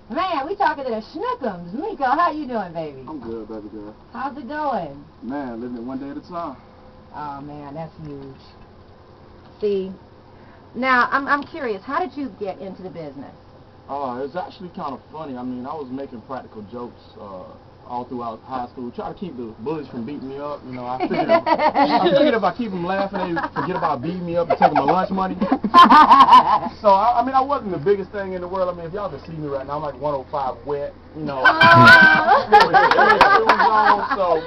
Man, we talking to the Schnookums. Meco, how you doing, baby? I'm good, baby girl. How's it going? Man, living it one day at a time. Oh, man, that's huge. See, now, I'm curious, how did you get into the business? It's actually kind of funny. I mean, I was making practical jokes all throughout high school, try to keep the bullies from beating me up. You know, I figured if I keep them laughing, they forget about beating me up and taking my lunch money. So, I mean, I wasn't the biggest thing in the world. I mean, if y'all can see me right now, I'm like 105 wet, you know. It was on, so,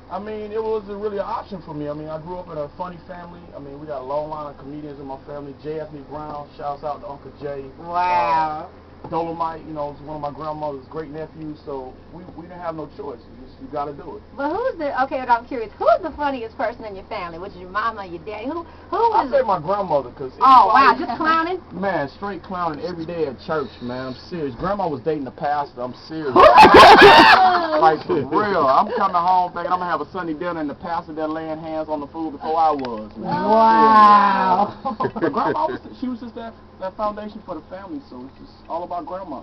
I mean, it was really an option for me. I mean, I grew up in a funny family. I mean, we got a long line of comedians in my family. J. Anthony Brown, shouts out to Uncle Jay. Wow. Dolomite, you know, is one of my grandmother's great nephews, so we didn't have no choice. You got to do it. But okay, but I'm curious, who's the funniest person in your family? Which is your mama, your daddy? Who I is say it? my grandmother, because Oh, wow, just clowning? Man, straight clowning every day at church, man. I'm serious. Grandma was dating the pastor. I'm serious. Like, for real. I'm coming home thinking I'm going to have a Sunday dinner and the pastor there laying hands on the food before I was, man. Wow. But Grandma, she was just that foundation for the family, so it's just all about Grandma.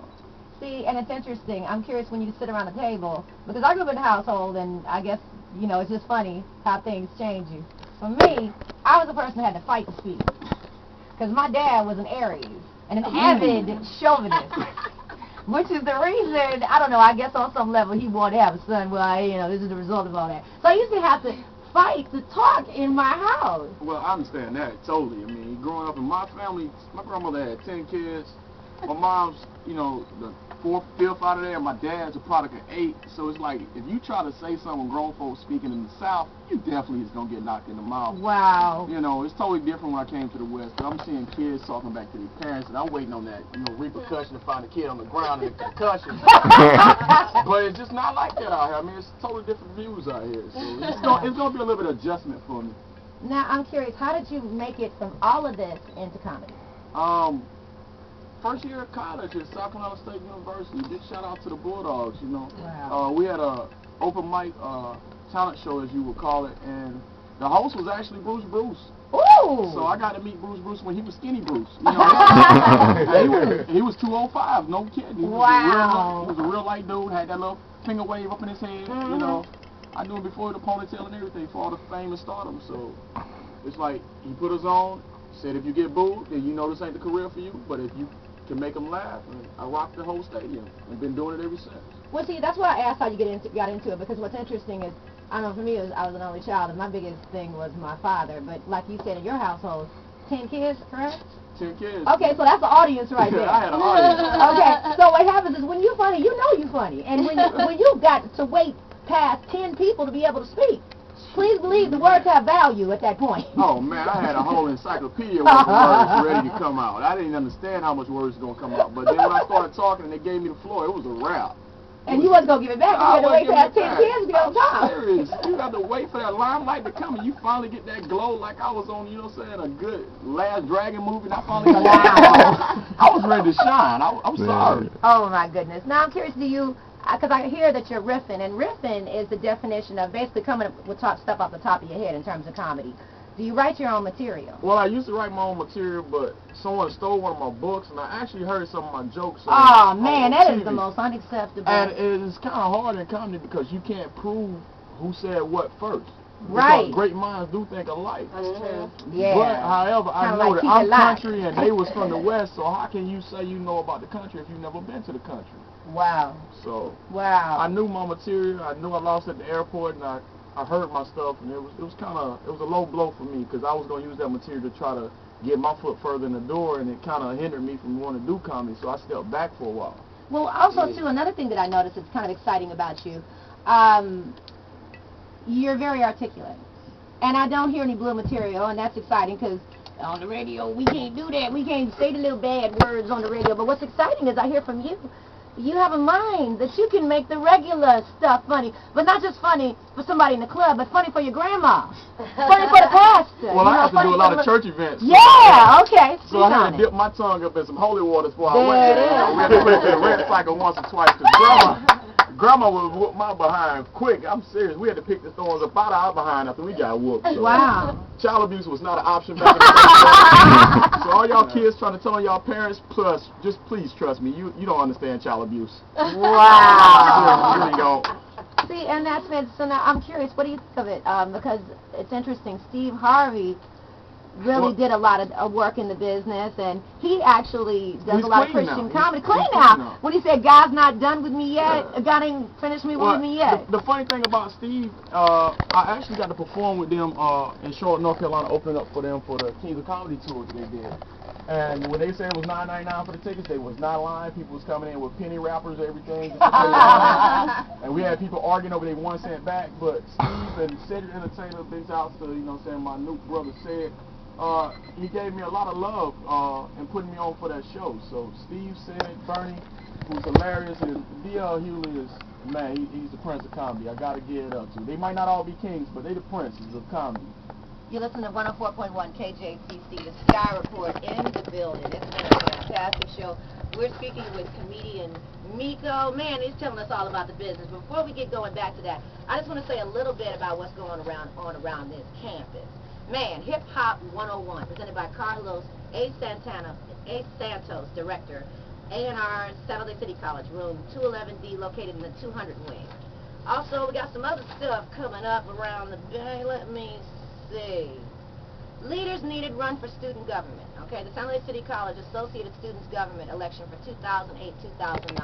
See, and it's interesting. I'm curious when you sit around the table, because I grew up in a household, and I guess, you know, it's just funny how things change you. For me, I was the person that had to fight to speak, because my dad was an Aries, and an avid chauvinist, which is the reason, I don't know, I guess on some level he wanted to have a son. Well, you know, this is the result of all that. So I used to have to fight to talk in my house. Well, I understand that totally. I mean, growing up in my family, my grandmother had 10 kids. My mom's, you know, the fifth out of there. My dad's a product of 8. So it's like, if you try to say something when grown folks speaking in the South, you definitely is going to get knocked in the mouth. Wow. You know, it's totally different when I came to the West. But I'm seeing kids talking back to their parents, and I'm waiting on that, you know, repercussion to find a kid on the ground and a concussion. But it's just not like that out here. I mean, it's totally different views out here. So it's going to be a little bit of adjustment for me. Now, I'm curious, how did you make it from all of this into comedy? First year of college at South Carolina State University. Big shout out to the Bulldogs, you know. Wow. We had a open mic talent show, as you would call it, and the host was actually Bruce. Ooh! So I got to meet Bruce when he was skinny Bruce. You know, he was 205, no kidding. He was a real light dude, had that little finger wave up in his head, you know. I knew him before the ponytail and everything for all the fame and stardom. So it's like, he put us on, said if you get booed, then you know this ain't the career for you, but if you can make them laugh, and I rocked the whole stadium and been doing it ever since. Well, see, that's why I asked how you got into it, because what's interesting is, I don't know, for me, I was an only child, and my biggest thing was my father. But like you said, in your household, 10 kids, correct? 10 kids. Okay, so that's the audience right there. I had an audience. Okay, so what happens is when you're funny, you know you're funny, and when you got to wait past 10 people to be able to speak, please believe the words have value at that point. Oh, man, I had a whole encyclopedia with words ready to come out. I didn't understand how much words were going to come out. But then when I started talking and they gave me the floor, it was a wrap. And you wasn't going to give it back. You had to wait for that 10 kids to be on top. Serious. You had to wait for that limelight to come, and you finally get that glow like I was on, you know what I'm saying, a good Last Dragon movie, and I finally got that. I was ready to shine. I'm sorry. Oh, my goodness. Now, I'm curious, because I hear that you're riffing, and riffing is the definition of basically coming up with stuff off the top of your head in terms of comedy. Do you write your own material? Well, I used to write my own material, but someone stole one of my books, and I actually heard some of my jokes on man, that TV. is the most unacceptable. And it's kind of hard in comedy because you can't prove who said what first. Right. Because great minds do think alike. That's true. Yeah. But, however, I know like that I'm country and they was from the West, so how can you say you know about the country if you've never been to the country? Wow. So, wow. I knew my material. I knew I lost at the airport, and I heard my stuff, and it was a low blow for me because I was going to use that material to try to get my foot further in the door, and it kind of hindered me from wanting to do comedy, so I stepped back for a while. Well, also, too, another thing that I noticed that's kind of exciting about you, you're very articulate. And I don't hear any blue material, and that's exciting because on the radio, we can't do that. We can't say the little bad words on the radio. But what's exciting is I hear from you. You have a mind that you can make the regular stuff funny, but not just funny for somebody in the club, but funny for your grandma, funny for the pastor. Well, I have to do a lot of church events. Yeah, okay. So I had to dip my tongue up in some holy waters before I went. There it is. We had to play the red cycle once or twice because Grandma would whoop my behind quick. I'm serious. We had to pick the thorns up out of our behind after we got whooped. So Wow. Child abuse was not an option back in the day. So all y'all kids trying to tell y'all parents, plus, just please trust me. You don't understand child abuse. Wow. You really don't. See, and that's it. So now I'm curious, what do you think of it? Because it's interesting. Steve Harvey really did a lot of work in the business, and he actually does a lot of Christian comedy. Clean now. When he said, "God's not done with me yet," God ain't finished with me yet. The funny thing about Steve, I actually got to perform with them in Charlotte, North Carolina, opening up for them for the Kings of Comedy tour that they did. And when they said it was $9.99 for the tickets, they was not lying. People was coming in with penny wrappers, everything. And we had people arguing over their 1 cent back. But Steve and Cedric Entertainer, big out to, my new brother said, he gave me a lot of love and putting me on for that show. So Steve said, Bernie, who's hilarious, and D.L. Hewley is, man, he's the prince of comedy. I got to give it up to. They might not all be kings, but they the princes of comedy. You listen to 104.1 KJCC, the Sky Report in the building. It's been a fantastic show. We're speaking with comedian Meco. Man, he's telling us all about the business. Before we get going back to that, I just want to say a little bit about what's going on around this campus. Man, Hip Hop 101, presented by Carlos A. Santos, director, A&R, San Jose City College, room 211D, located in the 200 wing. Also, we got some other stuff coming up around the bay. Let me see. Leaders needed run for student government. Okay, the San Jose City College Associated Students Government election for 2008-2009.